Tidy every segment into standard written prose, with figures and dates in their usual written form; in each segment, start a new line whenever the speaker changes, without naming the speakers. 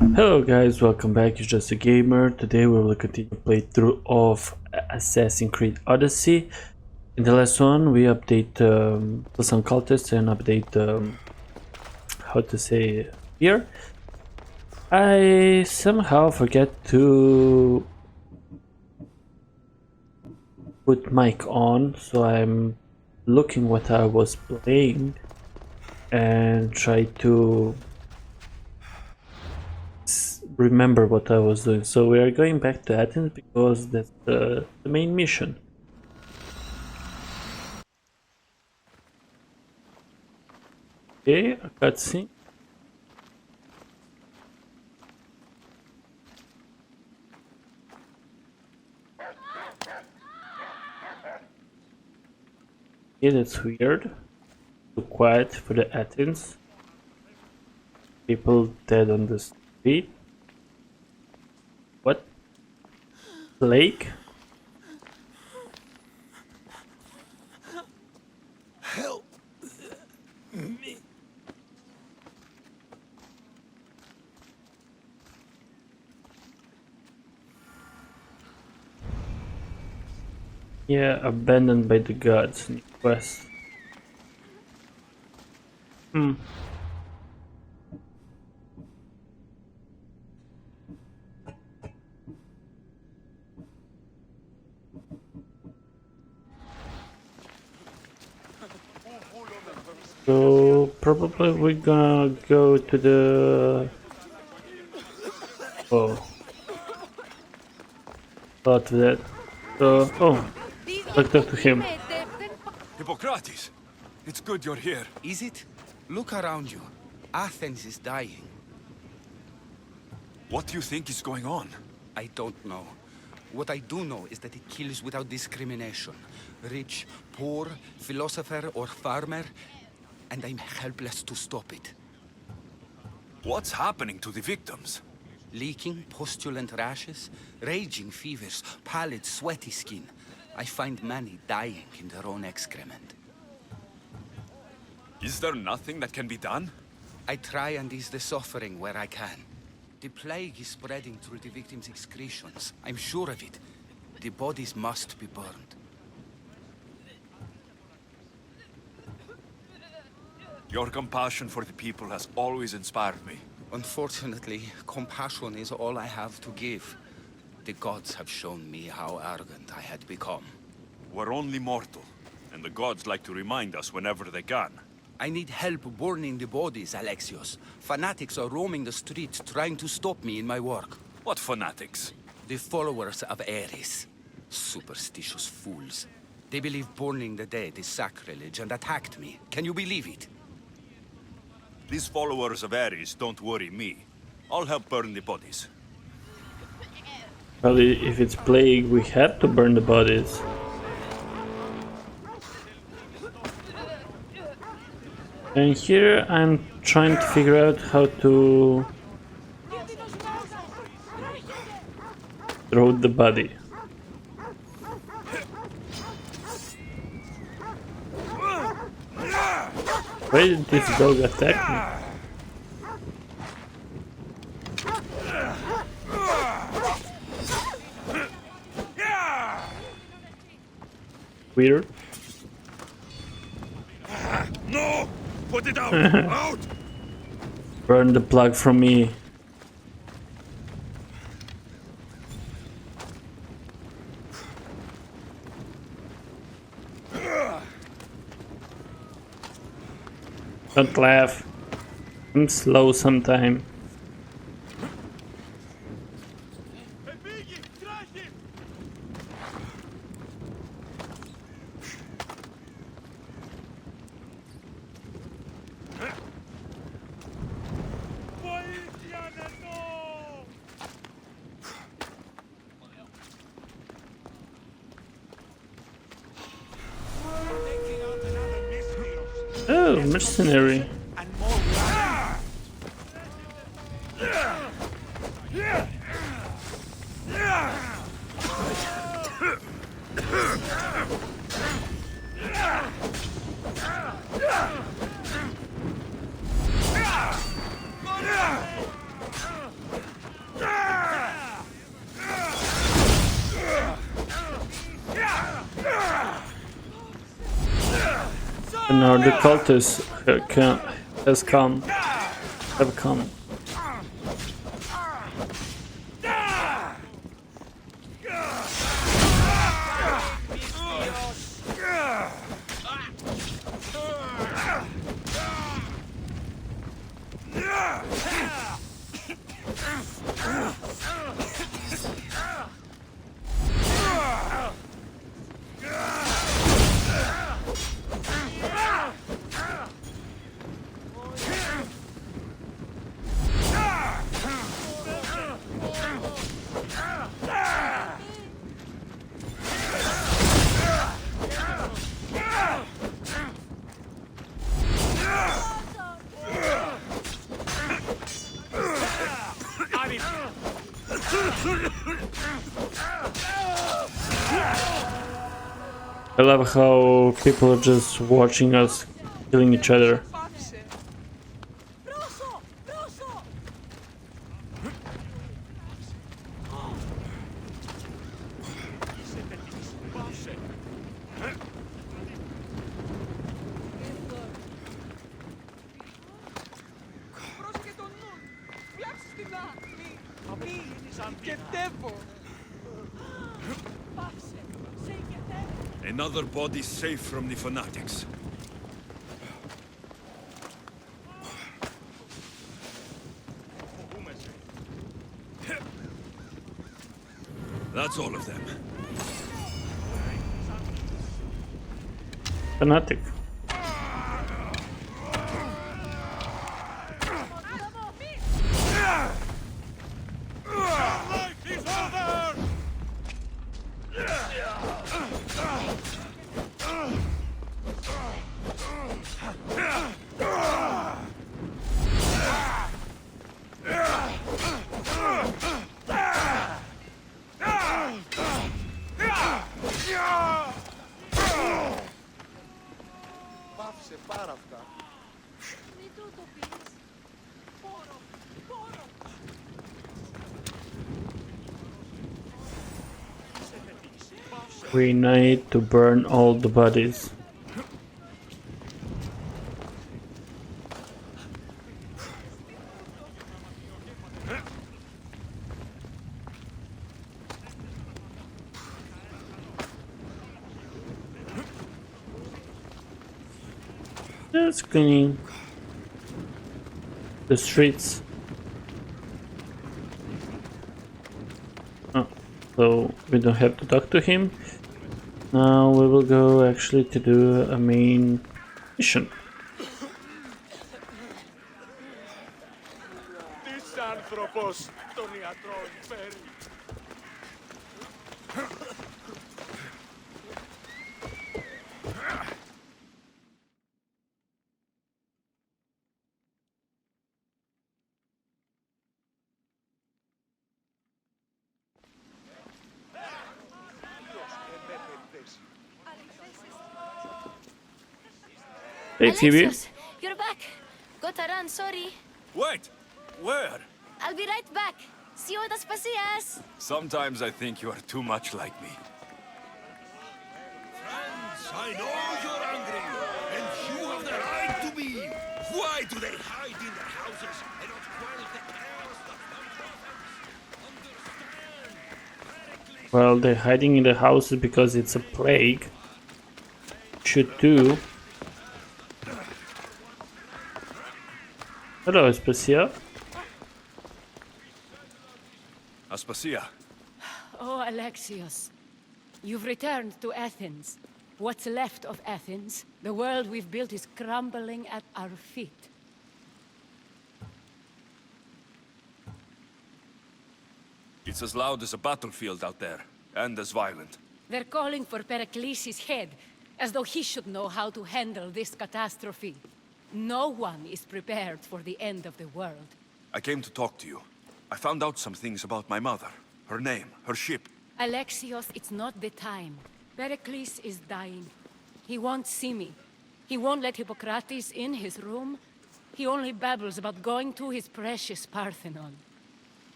Hello guys, welcome back. It's just a gamer. Today we will continue playthrough of Assassin's Creed Odyssey. In the last one we update some cultists and update how to say here. I somehow forget to put mic on, so I'm looking what I was playing and try to remember what I was doing. So we are going back to Athens because that's the main mission. Okay, a cutscene. Okay, that's weird. Too quiet for the Athens. People dead on the street. What? Plague?
Help me.
Yeah, abandoned by the gods. New quest. So probably we're gonna go to the... Oh. Thought of that. So, talk to him.
Hippocrates, it's good you're here.
Is it? Look around you. Athens is dying.
What do you think is going on?
I don't know. What I do know is that it kills without discrimination. Rich, poor, philosopher or farmer, and I'm helpless to stop it.
What's happening to the victims?
Leaking, postulant rashes, raging fevers, pallid, sweaty skin. I find many dying in their own excrement.
Is there nothing that can be done?
I try and ease the suffering where I can. The plague is spreading through the victims' excretions. I'm sure of it. The bodies must be burned.
Your compassion for the people has always inspired me.
Unfortunately, compassion is all I have to give. The gods have shown me how arrogant I had become.
We're only mortal, and the gods like to remind us whenever they can.
I need help burning the bodies, Alexios. Fanatics are roaming the streets trying to stop me in my work.
What fanatics?
The followers of Ares. Superstitious fools. They believe burning the dead is sacrilege and attacked me. Can you believe it?
These followers of Ares don't worry me. I'll help burn the bodies.
Well, if it's plague, we have to burn the bodies. And here I'm trying to figure out how to throw the body. Why did this dog attack me? Weird.
No! Put it out! Out!
Burn the plug from me. Don't laugh. I'm slow sometime. Oh, mercenary. And now the cultists have come. I love how people are just watching us killing each other.
Another body safe from the fanatics. That's all of them.
Fanatic. We need to burn all the bodies. Just cleaning the streets. Oh, so we don't have to talk to him. Now we will go actually to do a main mission. Hey Phoebe.
Alexios, you're back. Gotta run, sorry.
Wait! Where?
I'll be right back. See you at Aspasias.
Sometimes I think you are too much like me.
Friends, I know you're angry, and you have the right to be. Why do they hide in their houses and not quell the chaos that understand?
Well, they're hiding in the houses because it's a plague. Should do. Hello, Aspasia.
Aspasia.
Oh, Alexios. You've returned to Athens. What's left of Athens? The world we've built is crumbling at our feet.
It's as loud as a battlefield out there, and as violent.
They're calling for Pericles' head, as though he should know how to handle this catastrophe. No one is prepared for the end of the world.
I came to talk to you. I found out some things about my mother. Her name, her ship.
Alexios, it's not the time. Pericles is dying. He won't see me. He won't let Hippocrates in his room. He only babbles about going to his precious Parthenon.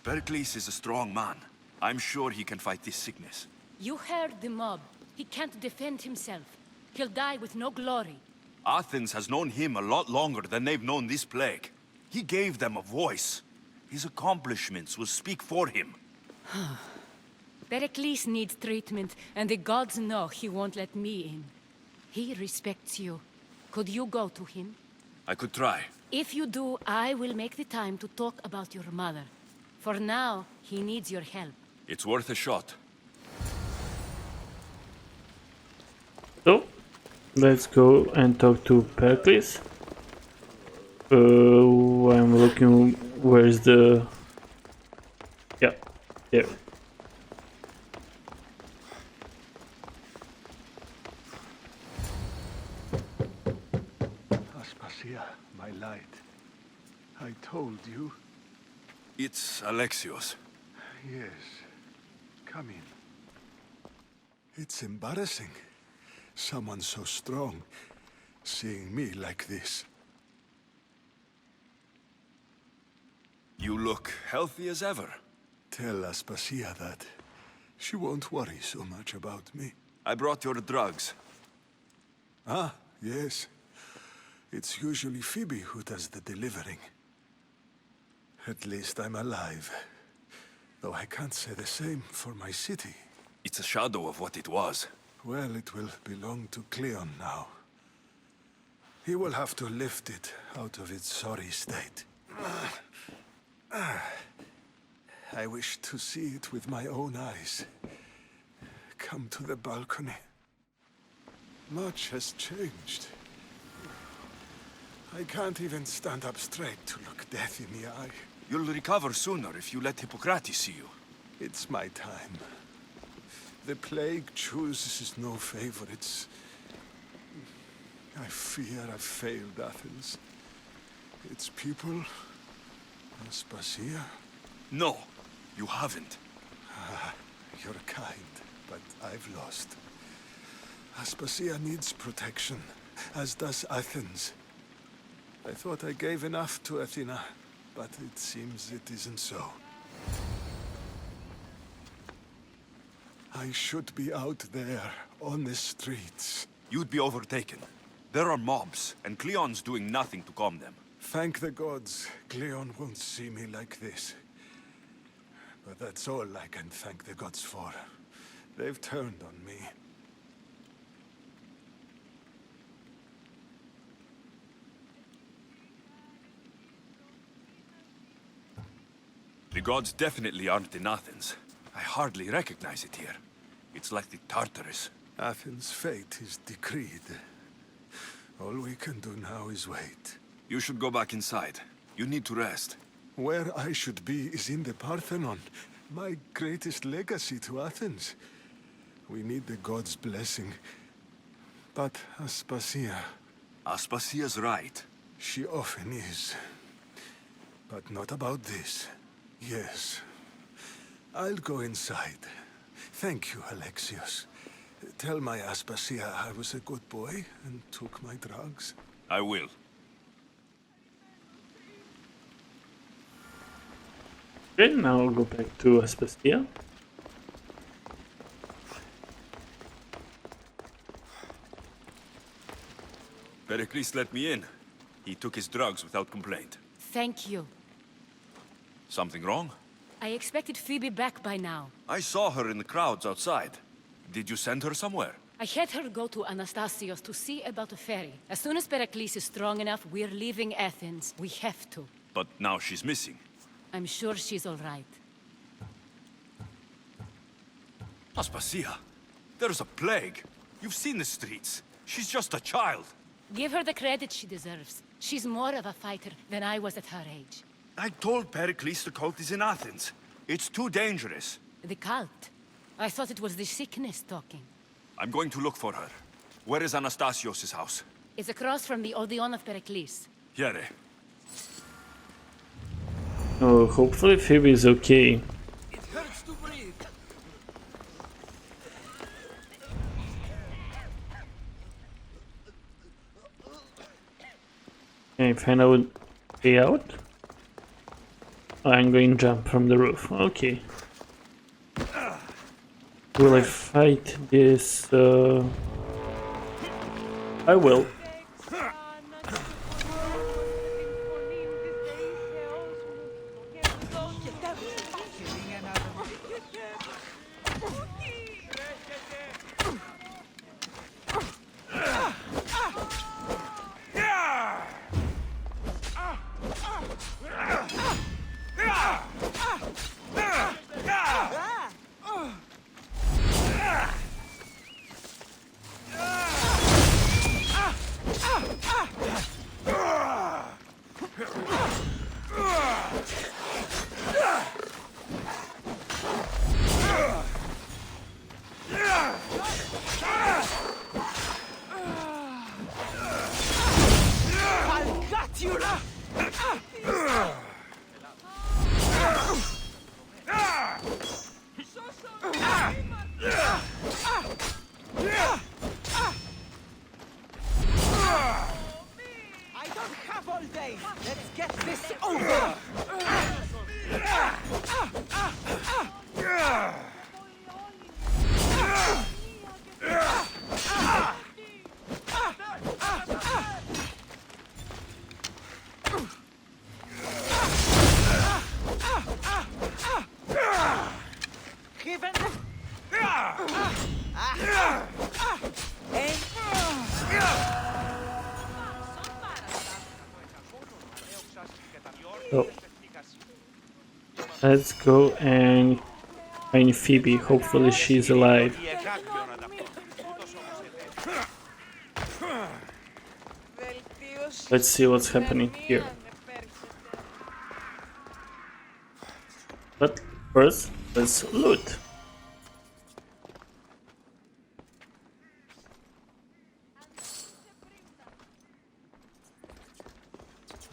Pericles is a strong man. I'm sure he can fight this sickness.
You heard the mob. He can't defend himself. He'll die with no glory.
Athens has known him a lot longer than they've known this plague. He gave them a voice. His accomplishments will speak for him.
Pericles needs treatment, and the gods know he won't let me in. He respects you. Could you go to him?
I could try.
If you do, I will make the time to talk about your mother. For now, he needs your help.
It's worth a shot.
So, let's go and talk to Pericles. I'm looking, where's the... Yeah, there.
Aspasia, my light. I told you.
It's Alexios.
Yes. Come in. It's embarrassing. Someone so strong, seeing me like this.
You look healthy as ever.
Tell Aspasia that. She won't worry so much about me.
I brought your drugs.
Ah, yes. It's usually Phoebe who does the delivering. At least I'm alive. Though I can't say the same for my city.
It's a shadow of what it was.
Well, it will belong to Cleon now. He will have to lift it out of its sorry state. I wish to see it with my own eyes. Come to the balcony. Much has changed. I can't even stand up straight to look death in the eye.
You'll recover sooner if you let Hippocrates see you.
It's my time. The plague chooses no favorites. I fear I've failed Athens. Its people, Aspasia.
No, you haven't.
You're kind, but I've lost. Aspasia needs protection, as does Athens. I thought I gave enough to Athena, but it seems it isn't so. I should be out there, on the streets.
You'd be overtaken. There are mobs, and Cleon's doing nothing to calm them.
Thank the gods, Cleon won't see me like this. But that's all I can thank the gods for. They've turned on me.
The gods definitely aren't in Athens. I hardly recognize it here. It's like the Tartarus.
Athens' fate is decreed. All we can do now is wait.
You should go back inside. You need to rest.
Where I should be is in the Parthenon, my greatest legacy to Athens. We need the gods' blessing. But Aspasia...
Aspasia's right.
She often is. But not about this. Yes. I'll go inside. Thank you, Alexios. Tell my Aspasia I was a good boy and took my drugs.
I will.
Okay, now I'll go back to Aspasia.
Pericles let me in. He took his drugs without complaint.
Thank you.
Something wrong?
I expected Phoebe back by now.
I saw her in the crowds outside. Did you send her somewhere?
I had her go to Anastasios to see about a ferry. As soon as Pericles is strong enough, we're leaving Athens. We have to.
But now she's missing.
I'm sure she's all right.
Aspasia, there's a plague. You've seen the streets. She's just a child.
Give her the credit she deserves. She's more of a fighter than I was at her age.
I told Pericles the cult is in Athens. It's too dangerous.
The cult? I thought it was the sickness talking.
I'm going to look for her. Where is Anastasios' house?
It's across from the Odeon of Pericles.
Here.
Oh, hopefully Phoebe is okay.
It hurts to breathe.
Can I find out way out? I'm going to jump from the roof. Okay. Will I fight this? I will. So let's go and find Phoebe. Hopefully she's alive. Let's see what's happening here. But first, let's loot.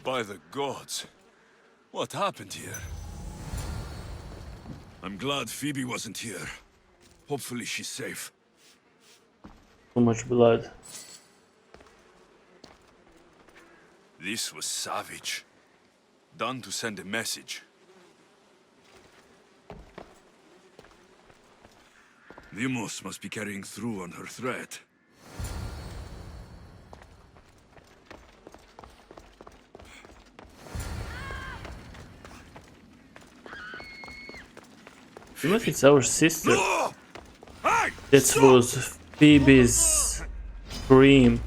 By the gods. What happened here? I'm glad Phoebe wasn't here. Hopefully she's safe.
So much blood.
This was savage. Done to send a message. Deimos must be carrying through on her threat.
Look, it's our sister.
Hey!
That was Phoebe's scream.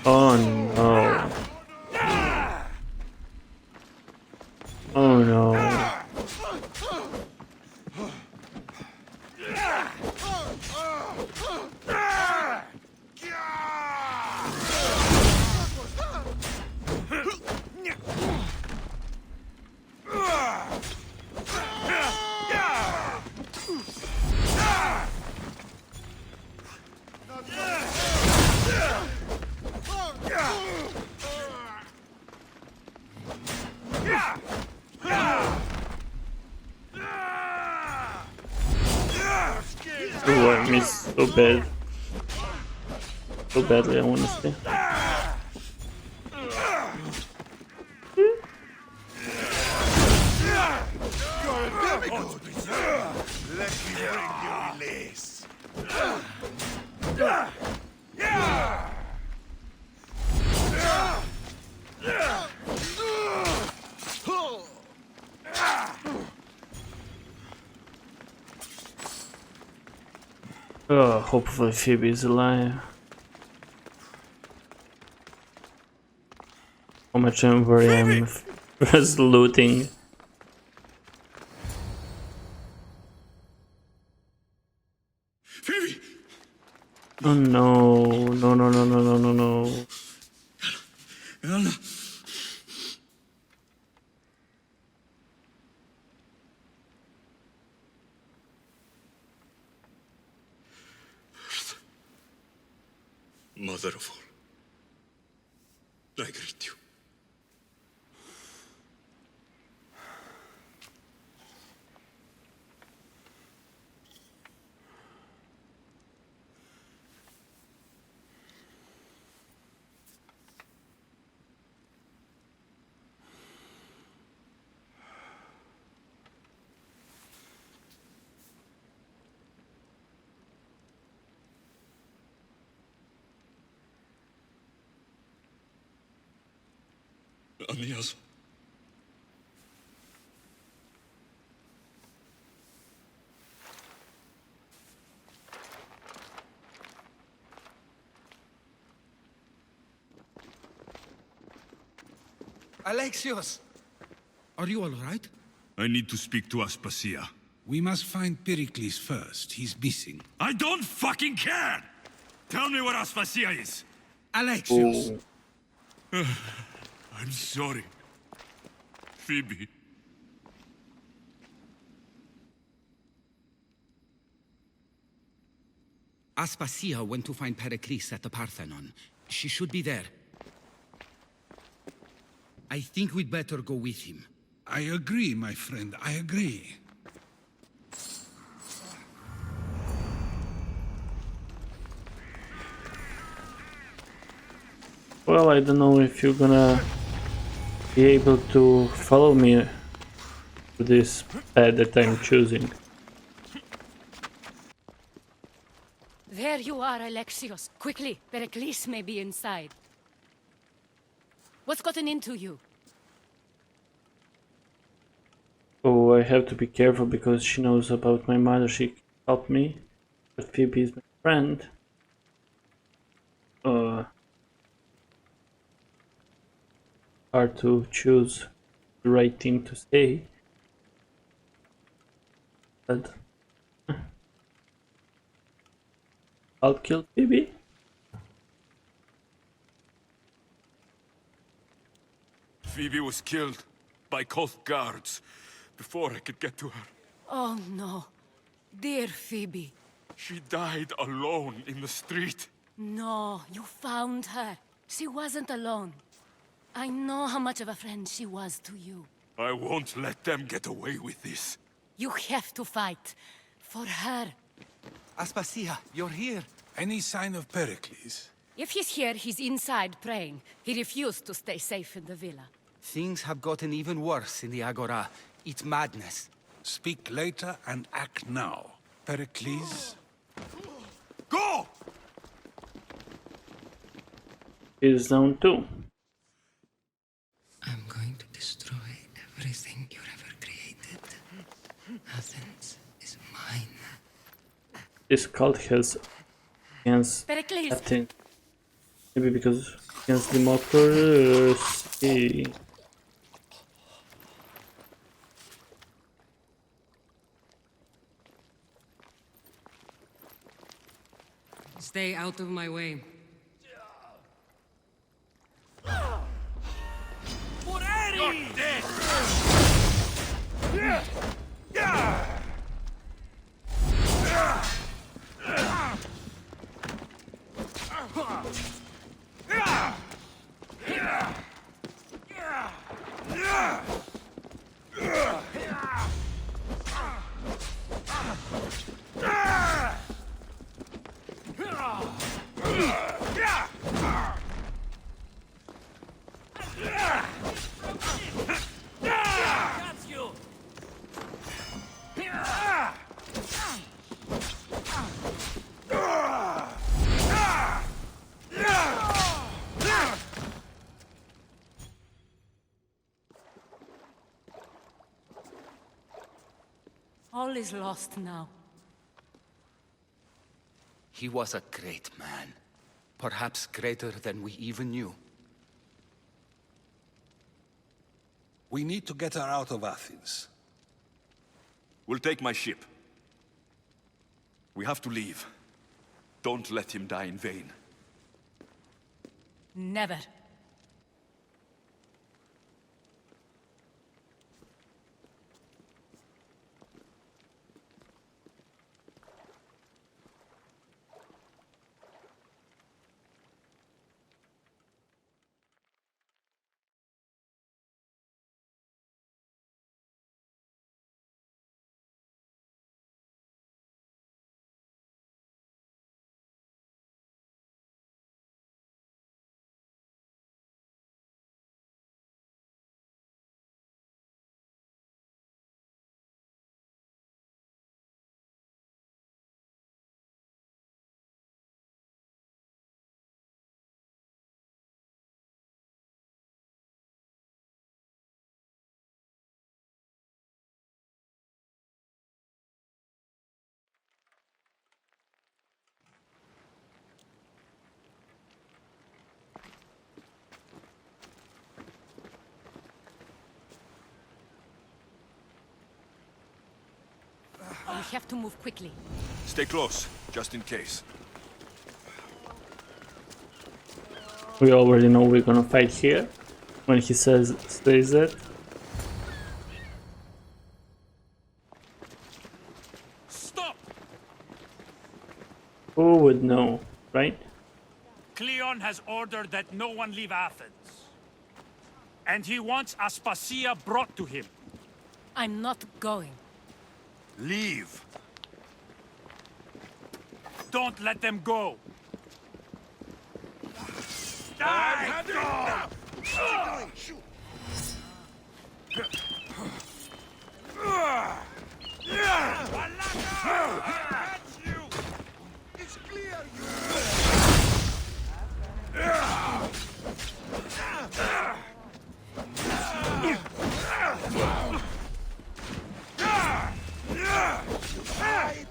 Oh no. Oh no. Oh, I missed so bad. So badly, I wanna say.
Let me bring you release.
Oh, hopefully Phoebe is alive. How much I'm just looting.
Phoebe!
Oh no, no, no, no, no, no, no, no.
Anna! Mother of all, I greet you. Aeneas.
Alexios! Are you all right?
I need to speak to Aspasia.
We must find Pericles first. He's missing.
I don't fucking care! Tell me where Aspasia is!
Alexios!
Oh,
I'm sorry. Phoebe.
Aspasia went to find Pericles at the Parthenon. She should be there. I think we'd better go with him.
I agree, my friend. I agree.
well, I don't know if you're gonna be able to follow me to this path that I'm choosing.
There you are, Alexios. Quickly, Pericles may be inside. What's gotten into you?
Oh, I have to be careful because she knows about my mother. She can help me, but Phoebe is my friend. Hard to choose the right thing to say. But I'll kill Phoebe.
Phoebe was killed by Koth guards before I could get to her.
Oh no. Dear Phoebe.
She died alone in the street.
No, you found her. She wasn't alone. I know how much of a friend she was to you.
I won't let them get away with this.
You have to fight. For her.
Aspasia, you're here.
Any sign of Pericles?
If he's here, he's inside praying. He refused to stay safe in the villa.
Things have gotten even worse in the Agora. It's madness.
Speak later and act now. Pericles?
Go!
Is down too.
I'm going to destroy everything you've ever created. Athens is mine.
This cult has against
Pericles!
Athens. Maybe because against democracy.
Stay out of my way.
All is lost now.
He was a great man. Perhaps greater than we even knew.
We need to get her out of Athens.
We'll take my ship. We have to leave. Don't let him die in vain.
Never. have to move quickly.
Stay close, just in case.
We already know we're gonna fight here when he says it.
Stop!
Who would know, right?
Cleon has ordered that no one leave Athens. And he wants Aspasia brought to him.
I'm not going.
Leave!
Don't let them go!
It's clear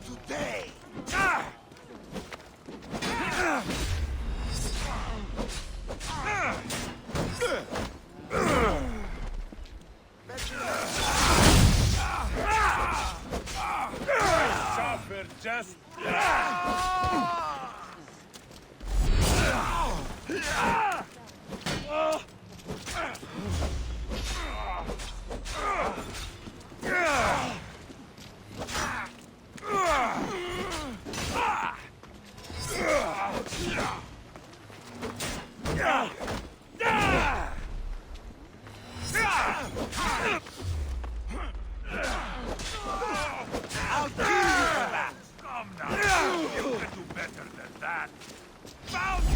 today!
Suffer just...
I'll kill you for that!
Come now! You can do better than that! Found you!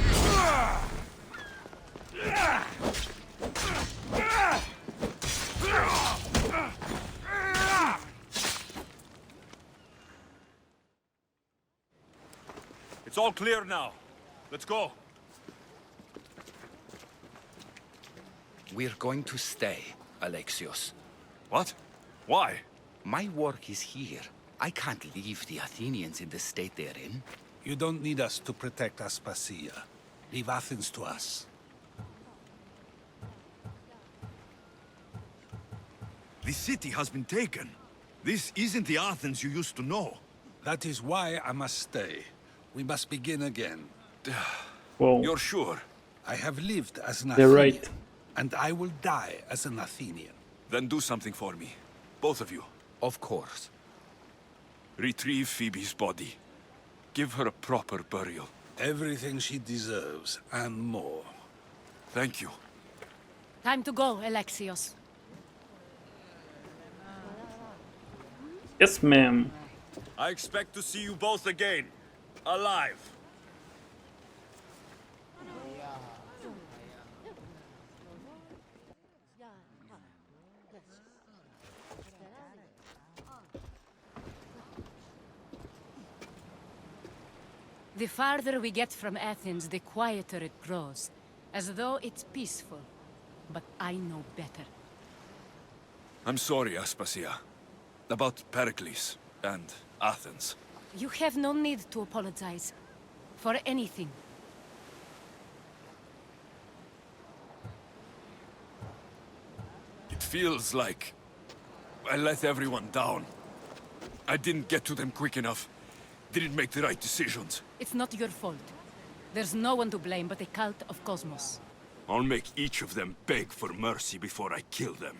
It's all clear now. Let's go.
We're going to stay, Alexios.
What? Why?
My work is here. I can't leave the Athenians in the state they're in.
You don't need us to protect Aspasia. Leave Athens to us.
The city has been taken. This isn't the Athens you used to know.
That is why I must stay. We must begin again.
Whoa,
You're sure?
I have lived as an
they're
Athenian,
right.
and I will die as an Athenian.
Then do something for me. Both of you.
Of course.
Retrieve Phoebe's body. Give her a proper burial.
Everything she deserves, and more.
Thank you.
Time to go, Alexios.
Yes, ma'am.
I expect to see you both again. Alive.
The farther we get from Athens, the quieter it grows. As though it's peaceful. But I know better.
I'm sorry, Aspasia. About Pericles and Athens.
You have no need to apologize. For anything.
It feels like I let everyone down. I didn't get to them quick enough. Didn't make the right decisions.
It's not your fault. There's no one to blame but the cult of Cosmos.
I'll make each of them beg for mercy before I kill them.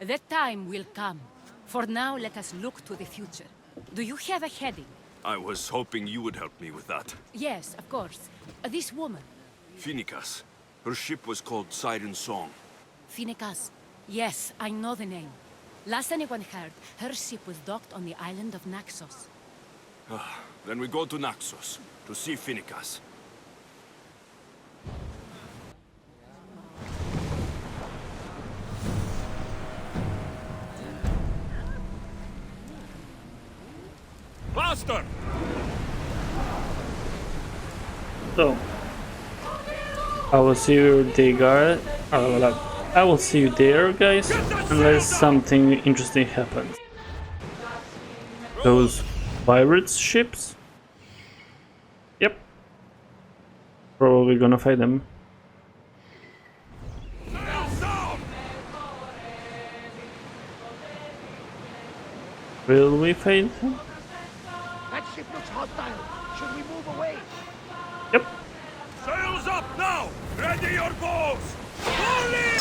That time will come. For now, let us look to the future. Do you have a heading?
I was hoping you would help me with that.
Yes, of course. This woman.
Phoenicas. Her ship was called Siren Song.
Phoenicas. Yes, I know the name. Last anyone heard, her ship was docked on the island of Naxos.
Then we go to Naxos to see Phoenicas. Faster!
So, I will see you there, I will see you there, guys, unless something interesting happens. Those pirates ships? Yep. Probably gonna fight them. Will we fight them?
hostile. Should we move away?
Yep.
Sails up now! Ready your bows! Holy!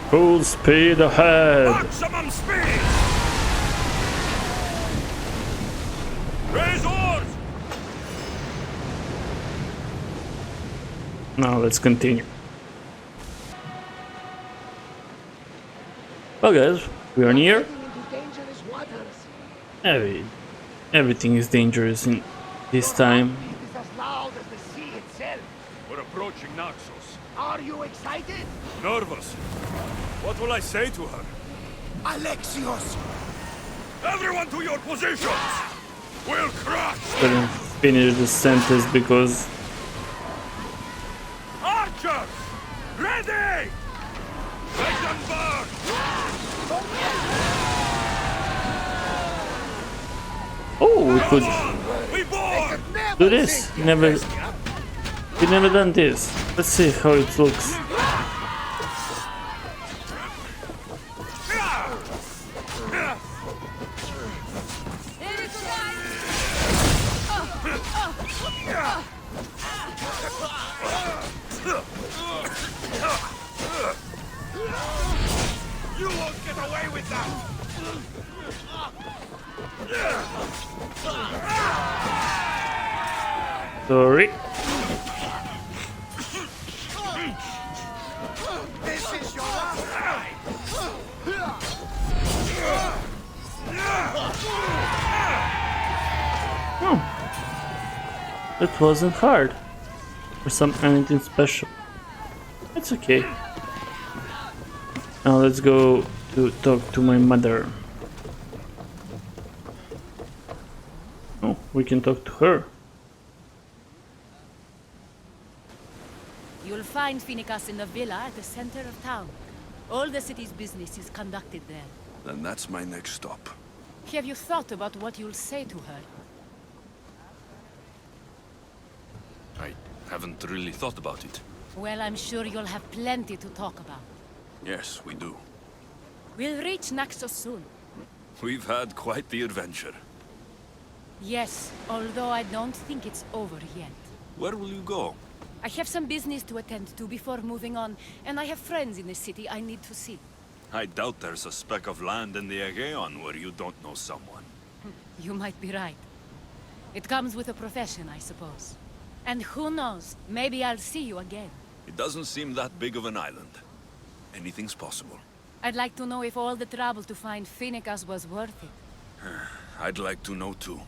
Full speed ahead.
Maximum speed! Raise oars!
Now let's continue. Well guys, we are near.
Heading into dangerous waters.
Everything is dangerous in this time.
It is as loud as the sea itself.
We're approaching Naxos.
Are you excited?
Nervous. What will I say to her?
Alexios!
Everyone to your positions! We'll crush!
Couldn't finish the sentence because
Archers! Ready! Make them burn!
oh, we could
We board!
do this. We never done this. Let's see how it looks.
You won't get away with that!
Sorry.
This is your last ride!
It wasn't hard. Or anything special. It's okay. Now let's go to talk to my mother. Oh, we can talk to her.
You'll find Phoenicus in the villa at the center of town. All the city's business is conducted there.
Then that's my next stop.
Have you thought about what you'll say to her?
I haven't really thought about it.
Well, I'm sure you'll have plenty to talk about.
Yes, we do.
We'll reach Naxos soon.
We've had quite the adventure.
Yes, although I don't think it's over yet.
Where will you go?
I have some business to attend to before moving on, and I have friends in the city I need to see.
I doubt there's a speck of land in the Aegean where you don't know someone.
You might be right. It comes with a profession, I suppose. And who knows, maybe I'll see you again.
It doesn't seem that big of an island. Anything's possible.
I'd like to know if all the trouble to find Phoenicus was worth it.
I'd like to know too.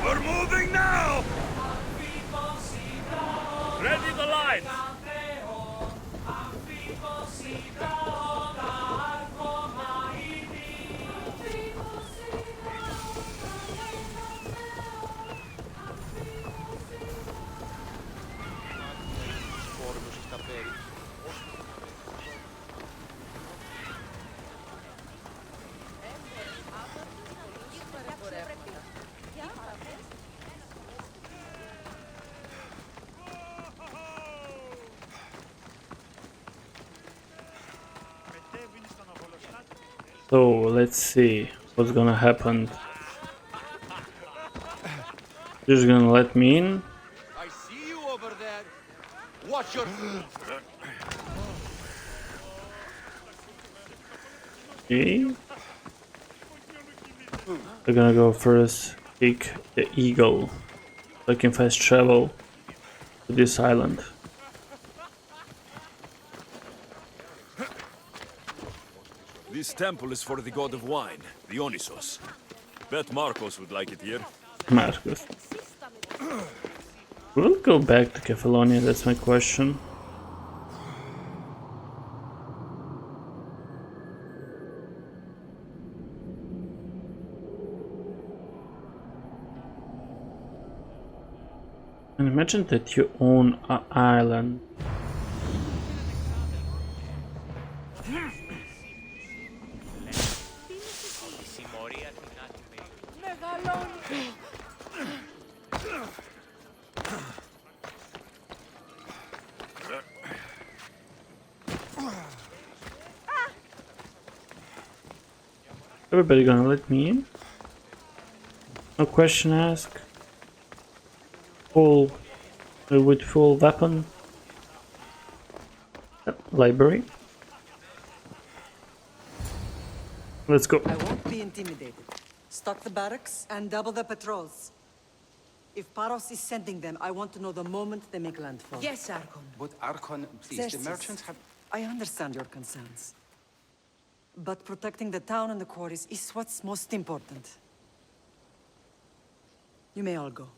We're moving now! Ready the line!
So let's see what's gonna happen. You're just gonna let me in?
I see you over there. Watch your...
Okay. We're gonna go first, take the eagle. So I can fast travel to this island.
This temple is for the god of wine, Dionysos. Bet Marcos would like it here.
Marcus. We'll go back to Cephalonia, that's my question. And imagine that you own an island. Everybody gonna let me in? No question asked. Full with full weapon. Library. Let's go.
I won't be intimidated. Stock the barracks and double the patrols. If Paros is sending them, I want to know the moment they make landfall.
Yes, Archon.
But Archon, please,
Xerxes,
the merchants have...
I understand your concerns. But protecting the town and the quarries is what's most important. You may all go.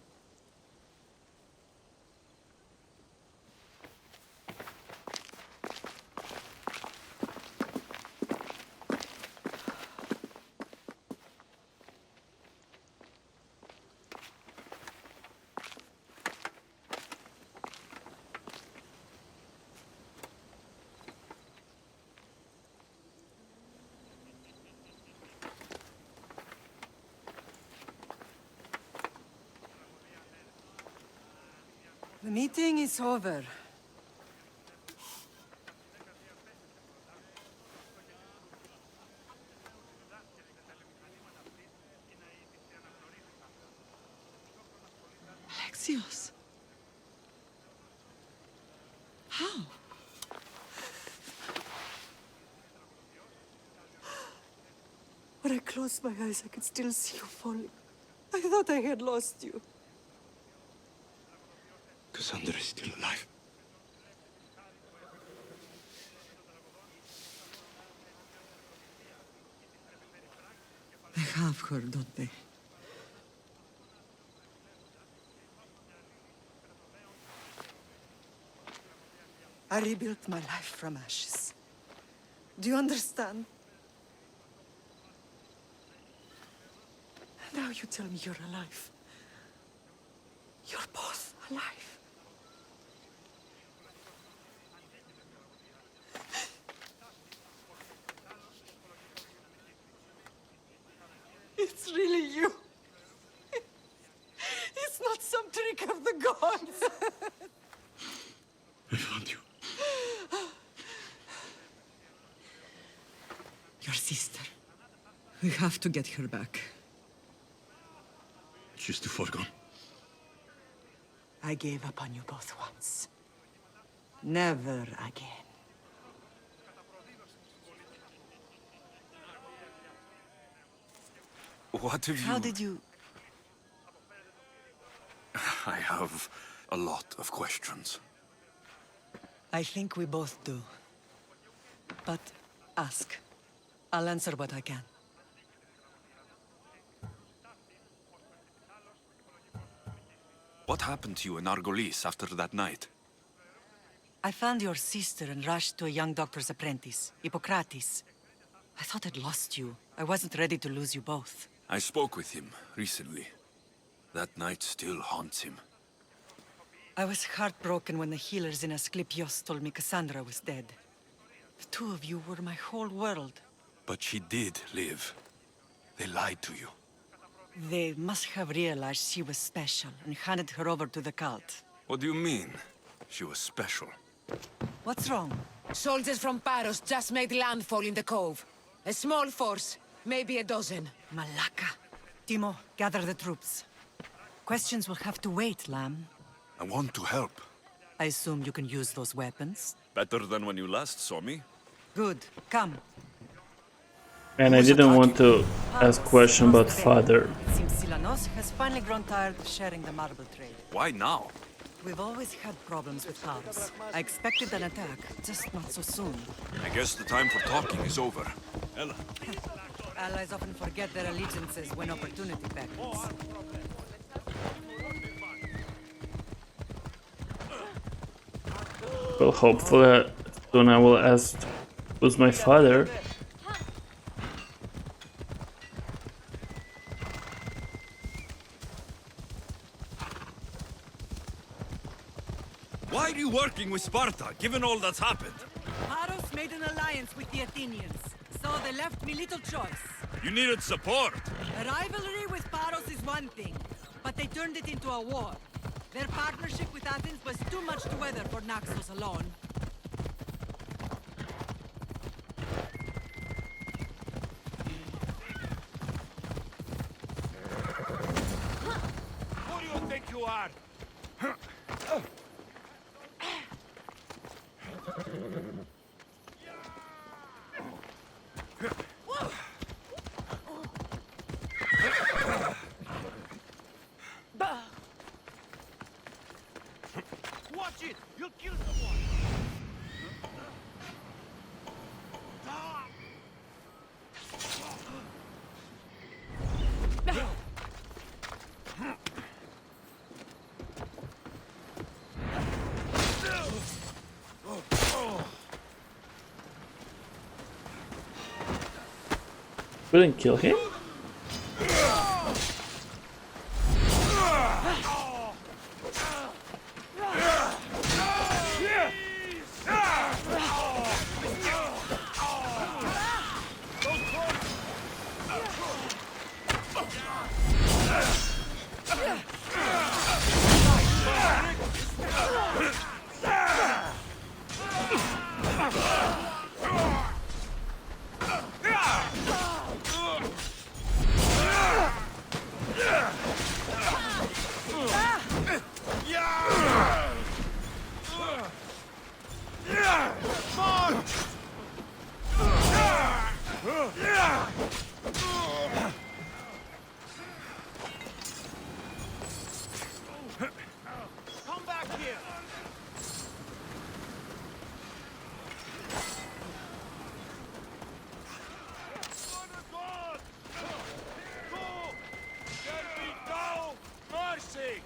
The meeting is over. Alexios. How? When I closed my eyes, I could still see you falling. I thought I had lost you.
Cassandra is still alive.
They have her, don't they? I rebuilt my life from ashes. Do you understand? Now you tell me you're alive. You're both alive. It's really you. It's not some trick of the gods.
I found you.
Your sister. We have to get her back.
She's too far gone.
I gave up on you both once. Never again.
What have you...
How did you...
I have a lot of questions.
I think we both do. But ask. I'll answer what I can.
What happened to you in Argolis after that night?
I found your sister and rushed to a young doctor's apprentice, Hippocrates. I thought I'd lost you. I wasn't ready to lose you both.
I spoke with him recently. That night still haunts him.
I was heartbroken when the healers in Asclepios told me Cassandra was dead. The two of you were my whole world.
But she did live. They lied to you.
They must have realized she was special and handed her over to the cult.
What do you mean? She was special.
What's wrong?
Soldiers from Paros just made landfall in the cove. A small force, maybe a dozen.
Malaka. Timo, gather the troops. Questions will have to wait, Lamb.
I want to help.
I assume you can use those weapons?
Better than when you last saw me.
Good. Come.
And I didn't want to ask question about father.
It seems Silanos has finally grown tired of sharing the marble trade.
Why now?
We've always had problems with Paros. I expected an attack, just not so soon.
I guess the time for talking is over. Ella.
Allies often forget their allegiances when opportunity beckons.
Well, hopefully soon I will ask who's my father.
Why are you working with Sparta, given all that's happened?
Paros made an alliance with the Athenians, so they left me little choice.
You needed support.
A rivalry with Paros is one thing, but they turned it into a war. Their partnership with Athens was too much to weather for Naxos alone.
Who do you think you are? Watch it! You'll kill someone!
Couldn't kill him?
Come back here! Mercy!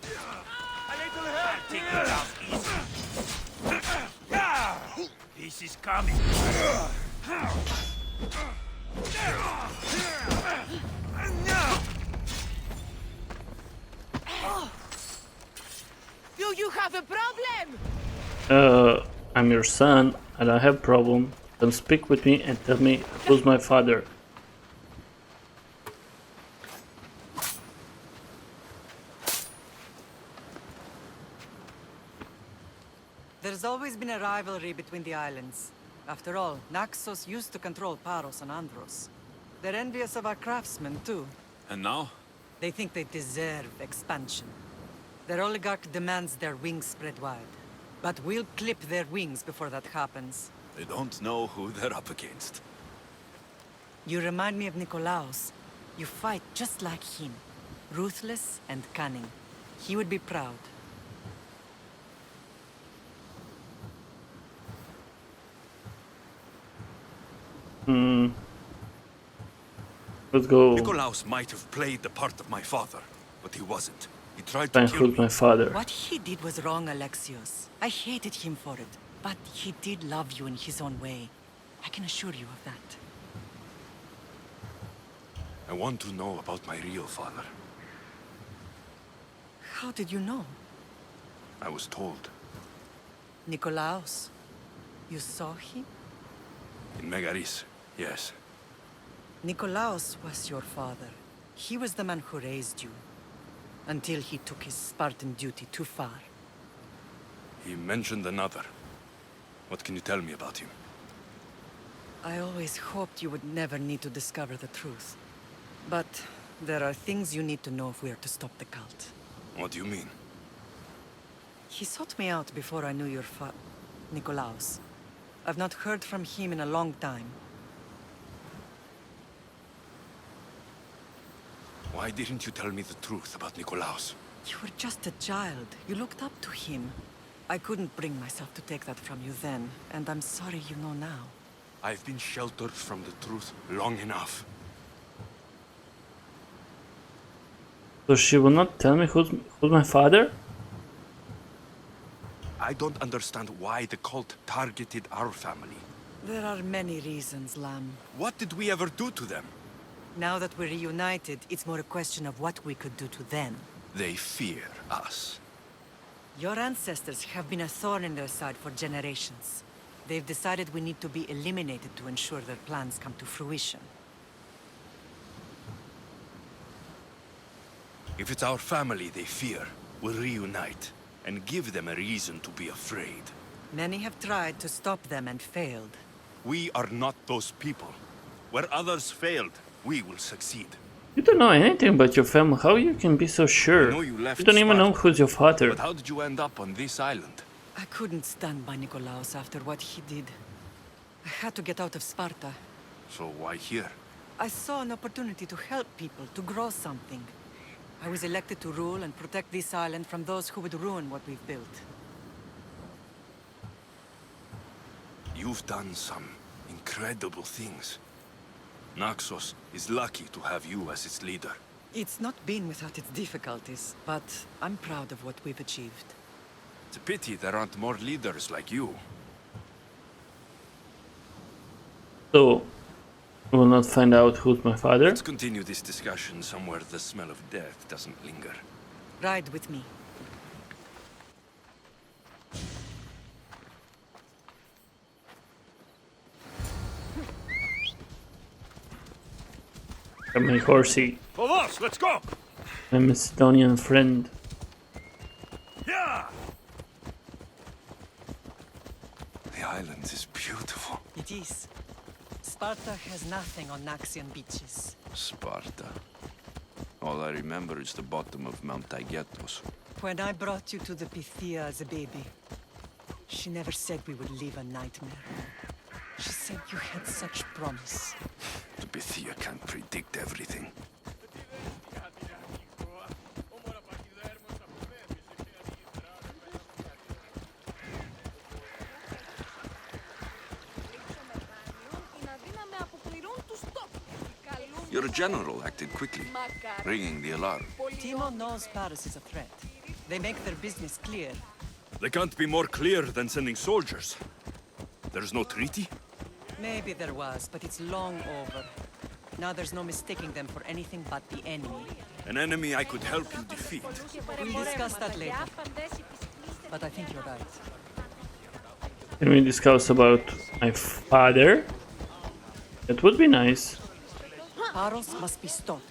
A little help! Take it down easy. This is coming.
Do you have a problem?
I'm your son, and I have problem. Then speak with me and tell me who's my father.
There's always been a rivalry between the islands. After all, Naxos used to control Paros and Andros. They're envious of our craftsmen, too.
And now?
They think they deserve expansion. Their oligarch demands their wings spread wide. But we'll clip their wings before that happens.
They don't know who they're up against.
You remind me of Nikolaos. You fight just like him. Ruthless and cunning. He would be proud.
Let's go.
Nikolaos might have played the part of my father, but he wasn't. He tried to
Find
kill
who's
me.
my father.
What he did was wrong, Alexios. I hated him for it. But he did love you in his own way. I can assure you of that.
I want to know about my real father.
How did you know?
I was told.
Nikolaos. You saw him?
In Megaris, yes.
Nikolaos was your father. He was the man who raised you. Until he took his Spartan duty too far.
He mentioned another. What can you tell me about him?
I always hoped you would never need to discover the truth. But there are things you need to know if we are to stop the cult.
What do you mean?
He sought me out before I knew your Nikolaos. I've not heard from him in a long time.
Why didn't you tell me the truth about Nikolaos?
You were just a child. You looked up to him. I couldn't bring myself to take that from you then, and I'm sorry you know now.
I've been sheltered from the truth long enough.
So she will not tell me who's my father?
I don't understand why the cult targeted our family.
There are many reasons, Lamb.
What did we ever do to them?
Now that we're reunited, it's more a question of what we could do to them.
They fear us.
Your ancestors have been a thorn in their side for generations. They've decided we need to be eliminated to ensure their plans come to fruition.
If it's our family they fear, we'll reunite and give them a reason to be afraid.
Many have tried to stop them and failed.
We are not those people. Where others failed, we will succeed.
You don't know anything about your family. How you can be so sure?
I know you left
don't even know
Sparta,
who's your father.
But how did you end up on this island?
I couldn't stand by Nikolaos after what he did. I had to get out of Sparta.
So why here?
I saw an opportunity to help people, to grow something. I was elected to rule and protect this island from those who would ruin what we've built.
You've done some incredible things. Naxos is lucky to have you as its leader.
It's not been without its difficulties, but I'm proud of what we've achieved.
It's a pity there aren't more leaders like you.
So, we will not find out who's my father?
Let's continue this discussion somewhere the smell of death doesn't linger.
Ride with me.
My horsey.
For us, let's go!
My Macedonian friend.
Yeah!
The island is beautiful.
It is. Sparta has nothing on Naxian beaches.
Sparta. All I remember is the bottom of Mount Aegetos.
When I brought you to the Pythia as a baby, she never said we would live a nightmare. She said you had such promise.
The Pythia can't predict everything. Your general acted quickly, ringing the alarm.
Timo knows Paris is a threat. They make their business clear.
They can't be more clear than sending soldiers. There's no treaty?
Maybe there was, but it's long over. Now there's no mistaking them for anything but the enemy.
An enemy I could help you defeat.
We'll discuss that later. But I think you're right.
Can we discuss about my father? That would be nice.
Paros must be stopped.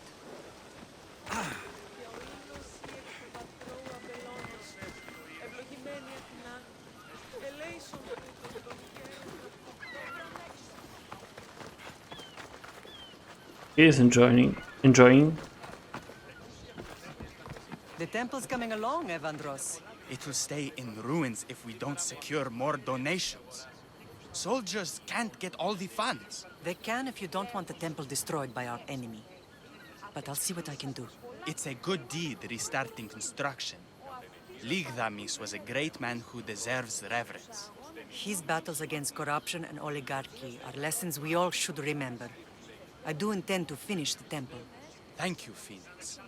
He is enjoying.
The temple's coming along, Evandros.
It will stay in ruins if we don't secure more donations. Soldiers can't get all the funds.
They can if you don't want the temple destroyed by our enemy. But I'll see what I can do.
It's a good deed restarting construction. Ligdamis was a great man who deserves reverence.
His battles against corruption and oligarchy are lessons we all should remember. I do intend to finish the temple.
Thank you, Phoenix.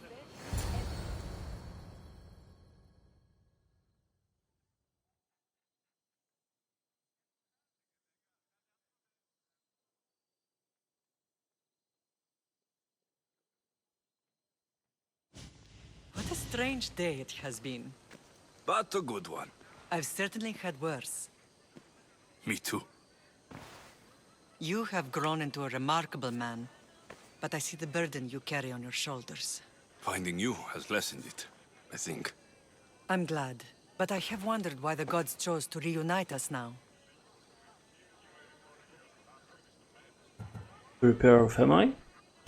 What a strange day it has been.
But a good one.
I've certainly had worse.
Me too.
You have grown into a remarkable man, but I see the burden you carry on your shoulders.
Finding you has lessened it, I think.
I'm glad, but I have wondered why the gods chose to reunite us now.
Repair our family?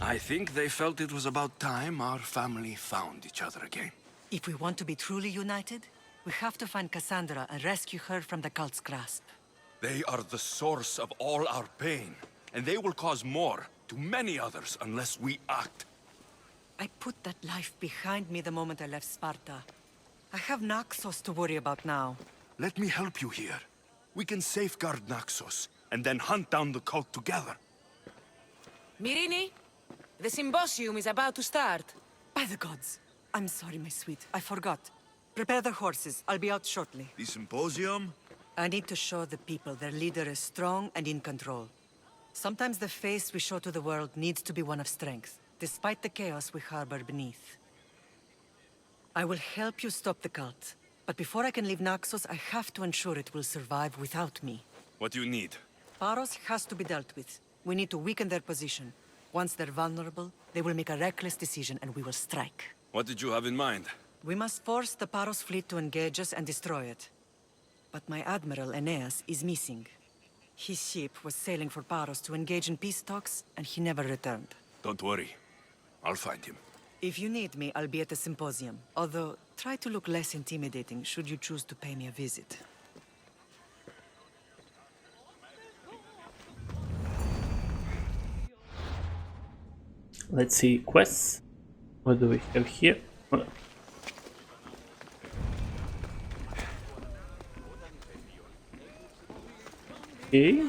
I think they felt it was about time our family found each other again.
If we want to be truly united, we have to find Cassandra and rescue her from the cult's grasp.
They are the source of all our pain, and they will cause more to many others unless we act.
I put that life behind me the moment I left Sparta. I have Naxos to worry about now.
Let me help you here. We can safeguard Naxos, and then hunt down the cult together.
Myrrine, the symposium is about to start.
By the gods. I'm sorry, my sweet. I forgot. Prepare the horses. I'll be out shortly.
The symposium?
I need to show the people their leader is strong and in control. Sometimes the face we show to the world needs to be one of strength, despite the chaos we harbor beneath. I will help you stop the cult. But before I can leave Naxos, I have to ensure it will survive without me.
What do you need?
Paros has to be dealt with. We need to weaken their position. Once they're vulnerable, they will make a reckless decision and we will strike.
What did you have in mind?
We must force the Paros fleet to engage us and destroy it. But my admiral, Aeneas, is missing. His ship was sailing for Paros to engage in peace talks, and he never returned.
Don't worry. I'll find him.
If you need me, I'll be at the symposium. Although, try to look less intimidating should you choose to pay me a visit.
Let's see quests. What do we have here? Okay.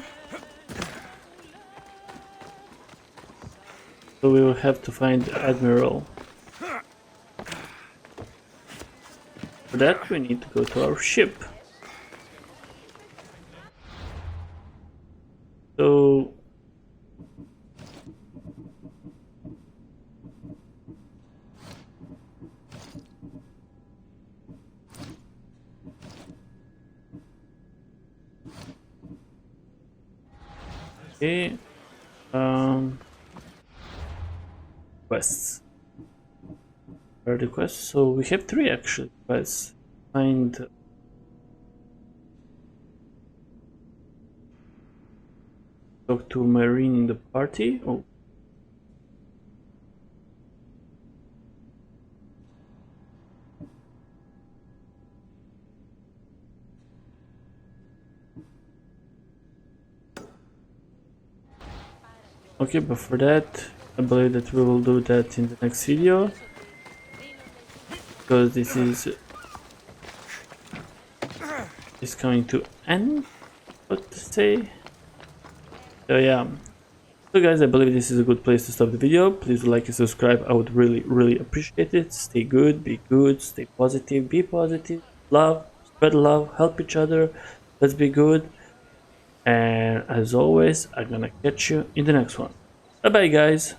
So we will have to find the Admiral. For that we need to go to our ship. So okay, quests. Where are the quests? So we have 3 actually quests. Find talk to Marine in the party. Oh. Okay, but for that, I believe that we will do that in the next video, because this is coming to end, what to say. So yeah, so guys, I believe this is a good place to stop the video. Please like and subscribe. I would really appreciate it. Stay good, be good, stay positive, be positive, love, spread love, help each other. Let's be good. And as always, I'm gonna catch you in the next one. Bye bye guys.